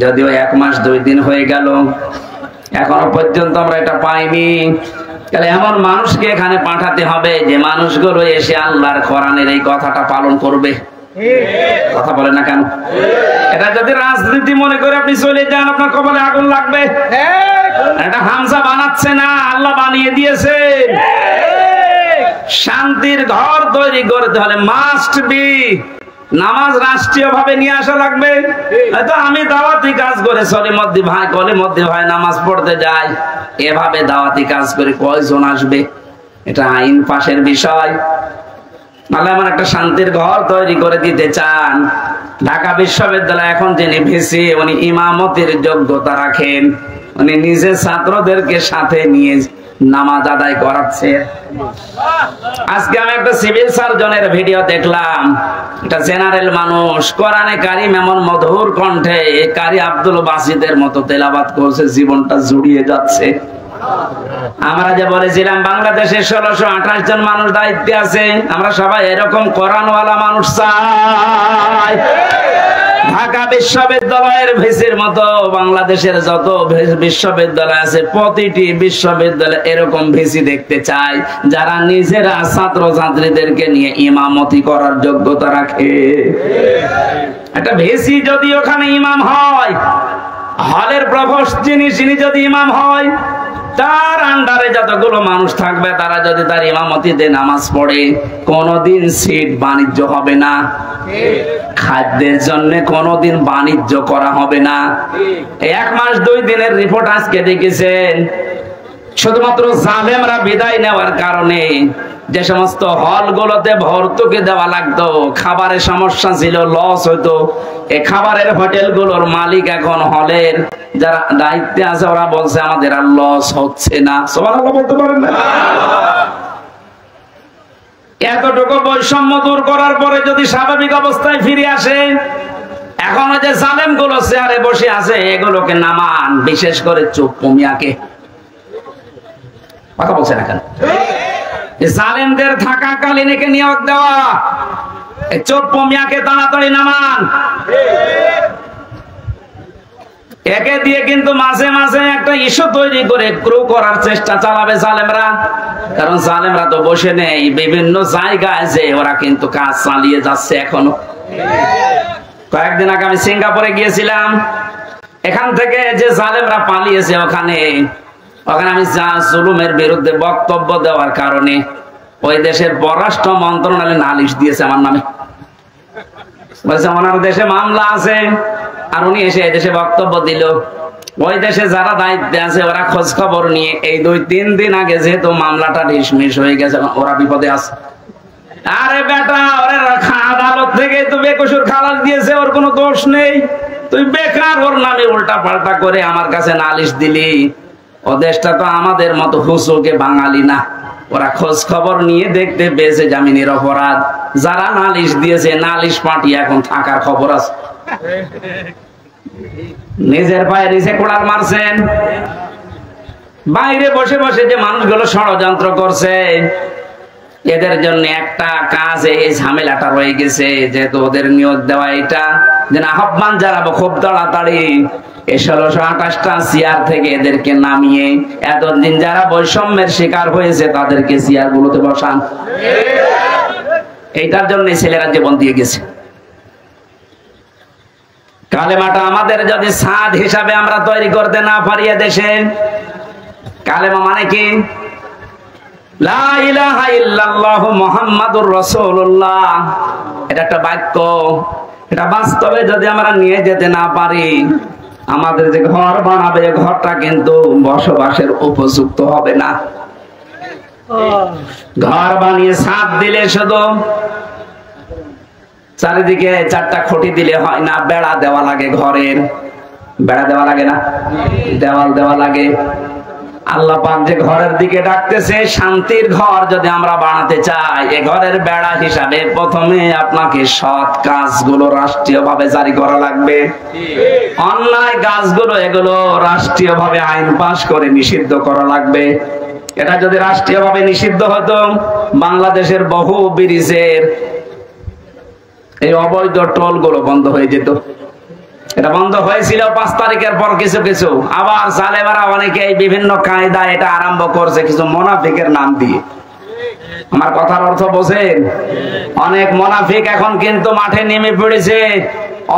যদিও 1 মাস 2 দিন হয়ে গেল, এখনো পর্যন্ত আমরা এটা পাইনি। তাহলে এমন মানুষকে এখানে পাঠাতে হবে যে মানুষগুলো এসে আল্লাহর কোরআনের এই কথাটা পালন করবে। কথা বলেন না কেন? এটা যদি রাজনীতি মনে করে আপনি চলে যান, আপনার কপালে আগুন লাগবে। এটা হামজা বানাচ্ছে না, আল্লাহ বানিয়ে দিয়েছে। শান্তির ঘর তৈরি করতে হলে মাস্ট বি নামাজ রাষ্ট্রীয় ভাবে নিয়ে আসা লাগবে। হয়তো আমি দাওয়াতি কাজ করে সলিমদ্দি ভাই কলিমদ্দি ভাই নামাজ পড়তে যাই, এভাবে দাওয়াতি কাজ করে কয়জন আসবে? এটা আইন পাশের বিষয়। আল্লাহ এমন একটা শান্তির ঘর তৈরি করে দিতে চান। ঢাকা বিশ্ববিদ্যালয় এখন যিনি ভিসি, উনি ইমামতির যোগ্যতা রাখেন, উনি নিজে ছাত্রদেরকে সাথে নিয়ে নামাজ আদায় করাচ্ছে। আজকে আমি একটা সিভিল সার্জনের ভিডিও দেখলাম, এটা জেনারেল মানুষ, কোরআনে কারীম এমন মধুর কণ্ঠে কারি আব্দুল বাসিদের মতো তেলাওয়াত করছে, জীবনটা জুড়িয়ে যাচ্ছে। আমরা যে বলেছিলাম বাংলাদেশে ১৬২৮ জন মানুষ দায়িত্বে আছে, আমরা সবাই এরকম কোরআনওয়ালা মানুষ চাই। ঢাকা বিশ্ববিদ্যালয়ের ভিসির মতো বাংলাদেশের যত বিশ্ববিদ্যালয় আছে, প্রতিটি বিশ্ববিদ্যালয়ে এরকম ভিসি দেখতে চাই, যারা নিজেরা ছাত্র ছাত্রীদেরকে নিয়ে ইমামতি করার যোগ্যতা রাখে। একটা ভিসি যদি ওখানে ইমাম হয়, হলের প্রভোস্ট যিনি যদি ইমাম হয়, তার আন্ডারে যতগুলো মানুষ থাকবে তারা যদি তার ইমামতিতে নামাজ পড়ে, কোনদিন সিট বাণিজ্য হবে না, খাদ্যের জন্য কোনদিন বাণিজ্য করা হবে না। 1 মাস 2 দিনের রিপোর্ট আজকে দেখেছেন, শুধুমাত্র জালেমরা বিদায় নেওয়ার কারণে যে সমস্ত হলগুলোতে ভর্তুকি দেওয়া লাগতো, খাবারের সমস্যা ছিল, লস হতো, এই খাবারের হোটেলগুলোর মালিক এখন হলের যারা দায়িত্বে আছে, ওরা বলছে আমাদের আর লস হচ্ছে না। সুবহানাল্লাহ বলতে পারেন না? এতটুকু বৈষম্য দূর করার পরে যদি স্বাভাবিক অবস্থায় ফিরে আসে, এখন যে জালেম গুলো চেয়ারে বসে আছে এগুলোকে নামান, বিশেষ করে চুপ্পু মিয়াকে। কথা বলছে না কেন? জালেমদের থাকাকালীন একে নিয়োগ দেওয়া, চুপ্পু মিয়াকে তাড়াতাড়ি নামান। একে দিয়ে কিন্তু মাঝে মাঝে একটা ইস্যু তৈরি করে ক্রু করার চেষ্টা চালাবে জালেমরা, কারণ জালেমরা তো বসে নেই, বিভিন্ন জায়গায় যে ওরা কিন্তু কাজ চালিয়ে যাচ্ছে এখনো। কয়েকদিন আগে আমি সিঙ্গাপুরে গিয়েছিলাম, এখান থেকে যে জালেমরা পালিয়েছে ওখানে আমি জুলুমের বিরুদ্ধে বক্তব্য দেওয়ার কারণে ওই দেশের পররাষ্ট্র মন্ত্রণালয় নালিশ দিয়েছে আমার নামে। বলছে ওনার দেশে মামলা আছে, আর উনি এসে এই দেশে বক্তব্য দিল। ওই দেশে যারা দায়িত্বে আছে ওরা খোঁজ খবর নিয়ে এই 2-3 দিন আগে যেহেতু মামলাটা ডিসমিস হয়ে গেছে, ওরা বিপদে আছে। আরে বেটা, ওরে আদালত থেকে তো বেকসুর খালাস দিয়েছে, ওর কোনো দোষ নেই, তুই বেকার ওর নামে উল্টা পাল্টা করে আমার কাছে নালিশ দিলি। ও দেশটা তো আমাদের মতো হুসুকে বাঙালি না, ওরা খোঁজ খবর নিয়ে দেখতে পেয়েছে জামিনের অপরাধ। যারা নালিশ দিয়েছে নালিশ পাঠিয়ে এখন থাকার খবর আছে। নিজের পায়ে নিচে কোড়াল মারছেন। বাইরে বসে বসে যে মানুষগুলো ষড়যন্ত্র করছে, এদের জন্য একটা কাজ, এই ঝামেলাটা রয়ে গেছে, যেহেতু ওদের নিয়োগ দেওয়া এটা যেন আহ্বান জানাবো খুব তাড়াতাড়ি এই 1628টা চেয়ার থেকে এদেরকে নামিয়ে এতদিন যারা বৈষম্যের শিকার হয়েছে তাদেরকে চেয়ার গুলোতে বসান। এইটার জন্য ছেলেরা জীবন দিয়ে গেছে। কালেমাটা আমাদের যদি সাদ হিসাবে আমরা তৈরি করতে না পারি দেশে, কালেমা মানে কি? লা ইলাহা ইল্লাল্লাহু মুহাম্মাদুর রাসূলুল্লাহ। এটা একটা বাক্য, এটা বাস্তবে যদি আমরা নিয়ে যেতে না পারি, আমাদের যে ঘর বানাবে ঘরটা কিন্তু বসবাসের উপযুক্ত হবে না। ঘর বানিয়ে ছাদ দিলে শুধু চারিদিকে 4টা খুঁটি দিলে হয় না, বেড়া দেওয়া লাগে, ঘরের বেড়া দেওয়া লাগে না, দেওয়াল দেওয়া লাগে। আল্লাহ পাক যে ঘরের দিকে ডাকতেছে, শান্তির ঘর যদি আমরা বানাতে চাই, এ ঘরের বেড়া হিসাবে প্রথমে আপনাকে সৎ কাজগুলো রাষ্ট্রীয়ভাবে জারি করা লাগবে। অন্যায় কাজগুলো এগুলো রাষ্ট্রীয়ভাবে আইন পাশ করে নিষিদ্ধ করা লাগবে। এটা যদি রাষ্ট্রীয়ভাবে নিষিদ্ধ হতো, বাংলাদেশের বহু ব্রিজের এই অবৈধ টোল গুলো বন্ধ হয়ে যেত। এটা বন্ধ হয়েছিল 5 তারিখের পর কিছু কিছু, আবার জালেমারা অনেকে বিভিন্ন কায়দা এটা আরম্ভ করছে কিছু মুনাফিকের নাম দিয়ে। আমার কথার অর্থ বোঝেন? অনেক মুনাফিক এখন কিন্তু মাঠে নেমে পড়েছে।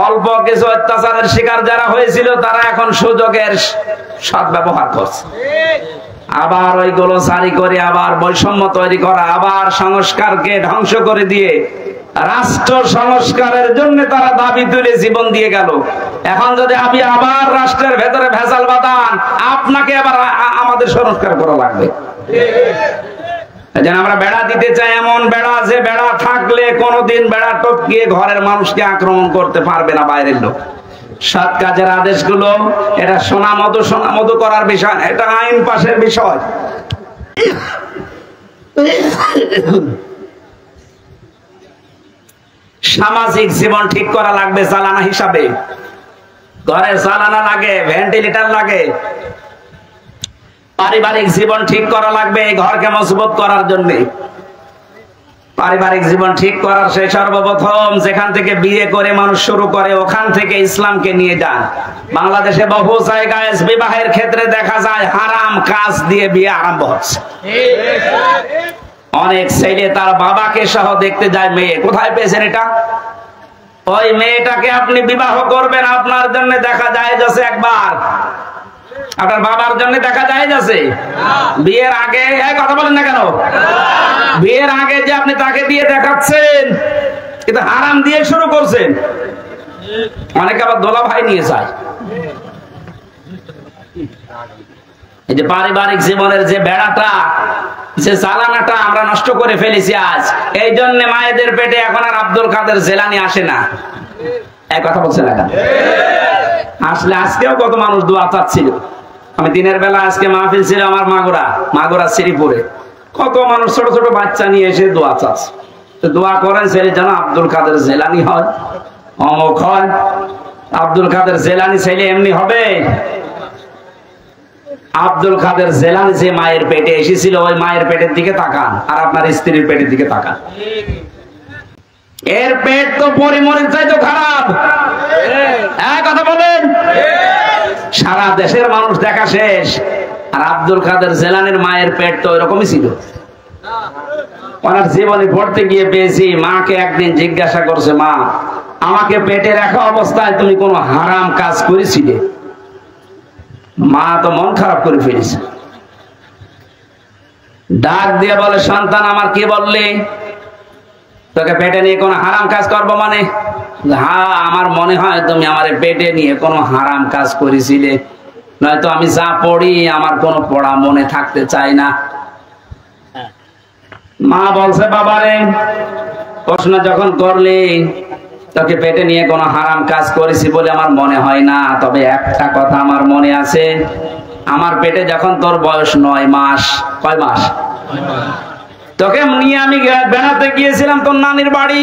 অল্প কিছু অত্যাচারের শিকার যারা হয়েছিল তারা এখন সুযোগের সদ্ব্যবহার করছে। আবার ওইগুলো জারি করে আবার বৈষম্য তৈরি করা, আবার সংস্কারকে ধ্বংস করে দিয়ে রাষ্ট্র সংস্কারের জন্য তারা দাবি তুলে জীবন দিয়ে গেল। এখন যদি আপনি আবার রাষ্ট্রের ভেতরে ভেজাল বাঁধান, আপনাকে আবার আমাদের সংস্কার করা লাগবে। যেন আমরা বেড়া দিতে চাই, এমন বেড়া যে বেড়া থাকলে কোনোদিন বেড়া টপকিয়ে ঘরের মানুষকে আক্রমণ করতে পারবে না বাইরের লোক। সৎ কাজের আদেশগুলো এটা সোনা মধু করার বিষয়, এটা আইন পাশের বিষয়। সামাজিক জীবন ঠিক করা লাগবে চালানা হিসাবে। ঘরে চালানা লাগে, ভেন্টিলেটর লাগে। পারিবারিক জীবন ঠিক করা লাগবে এই ঘরকে মজবুত করার জন্য। পারিবারিক জীবন ঠিক করার সেই সর্বপ্রথম যেখান থেকে বিয়ে করে মানুষ শুরু করে, ওখান থেকে ইসলামকে নিয়ে যান। বাংলাদেশে বহু জায়গায় বিবাহের ক্ষেত্রে দেখা যায় হারাম কাজ দিয়ে বিয়ে আরম্ভ হচ্ছে। অনেক ছেলে তার বাবাকে সহ দেখতে যায় মেয়ে। কোথায় পেয়েছেন এটা? ওই মেয়েটাকে আপনি বিবাহ করবেন, আপনার জন্য দেখা যায় যাচ্ছে একবার, আপনার বাবার জন্য দেখা যায় যাচ্ছে বিয়ের আগে। কথা বলেন না কেন? বিয়ের আগে যে আপনি তাকে দিয়ে দেখাচ্ছেন, কিন্তু হারাম দিয়ে শুরু করছেন। অনেকে আবার দোলা ভাই নিয়ে যায়। এই যে পারিবারিক জীবনের যে বেড়াটা, যে চালানাটা আমরা নষ্ট করে ফেলেছি আজ। এই জন্য মায়েদের পেটে এখন আর আব্দুল কাদের জেলানি আসে না। এক কথা বলছে না কেন? আসলে আজকেও কত মানুষ দোয়া চাচ্ছিল। আমি দিনের বেলা আজকে মাহফিল ছিল আমার মাগুরা শ্রীপুরে। কত মানুষ ছোট ছোট বাচ্চা নিয়ে এসে দোয়া চাচ্ছে। তো দোয়া করেন ছেলে যেন আব্দুল কাদের জেলানি হয়, অমুক হয়। আব্দুল কাদের জেলানি ছেলে এমনি হবে? আব্দুল কাদের জেলানি যে মায়ের পেটে এসেছিল, ওই মায়ের পেটের দিকে তাকান আর আপনার স্ত্রীর পেটের দিকে তাকান। এর পেট তো পরিমরির চাইতে খারাপ। কথা বলেন? সারা দেশের মানুষ দেখা শেষ, আর আব্দুল কাদের জেলানির মায়ের পেট তো এরকমই ছিল। ওনার জীবনে পড়তে গিয়ে পেয়েছি, মাকে একদিন জিজ্ঞাসা করছে, মা আমাকে পেটে রাখা অবস্থায় তুমি কোনো হারাম কাজ করেছিলে? মা তো মন খারাপ করে ফেলেছে। ডাক দিয়ে বলে, সন্তান আমার কি বললি? তোকে পেটে নিয়ে কোনো হারাম কাজ করবো মানে? হ্যাঁ, আমার মনে হয় তুমি আমার পেটে নিয়ে কোনো হারাম কাজ করেছিলে। নয়তো আমি যা পড়ি আমার কোনো পড়া মনে থাকতে চায় না। মা বলছে, বাবারে প্রশ্ন যখন করলি তোকে পেটে নিয়ে কোনো হারাম কাজ করেছি বলে আমার মনে হয় না, তবে একটা কথা আমার মনে আছে, আমার পেটে যখন তোর বয়স 9 মাস, কয় মাস, তোকে নিয়ে আমি বেড়াতে গিয়েছিলাম তোর নানির বাড়ি,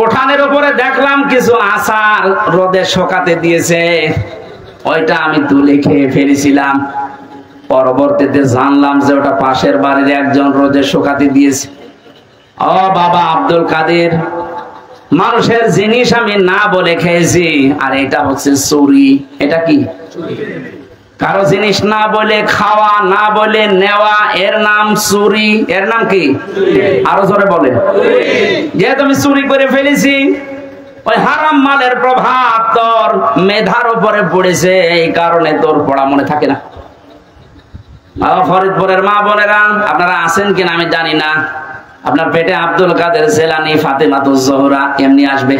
উঠানের উপরে দেখলাম কিছু আচার রোদে শুকাতে দিয়েছে, ওইটা আমি তুলে খেয়ে ফেলেছিলাম। পরবর্তীতে জানলাম যে ওটা পাশের বাড়ির একজন রোদে শুকাতে দিয়েছে। ও বাবা আব্দুল কাদের, মানুষের জিনিস আমি না বলে খেয়েছি, আর এটা হচ্ছে চুরি। এটা কি? কারো জিনিস না বলে খাওয়া, না বলে নেওয়া, এর নাম চুরি। এর নাম কি? আরো জোরে বলে। যেহেতু আমি চুরি করে ফেলেছি, ওই হারাম মালের প্রভাব তোর মেধার উপরে পড়েছে, এই কারণে তোর পড়া মনে থাকে না। ফরিদপুরের মা বোনেরা, আপনারা আছেন কিনা আমি জানি না, আপনার পেটে আব্দুল কাদের জেলানি, ফাতেমাতুজ জোহরা এমনি আসবে।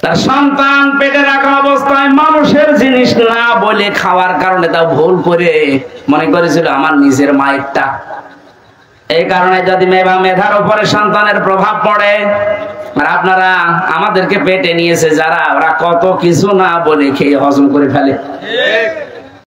তার সন্তান পেটে রাখা অবস্থায় মানুষের জিনিস না বলে খাওয়ার কারণে তাও ভুল করে মনে করেছিল আমার নিজের মায়েরটা। এই কারণে যদি মেধার উপরে সন্তানের প্রভাব পড়ে, আর আপনারা আমাদেরকে পেটে নিয়েছে যারা, ওরা কত কিছু না বলে খেয়ে হজম করে ফেলে।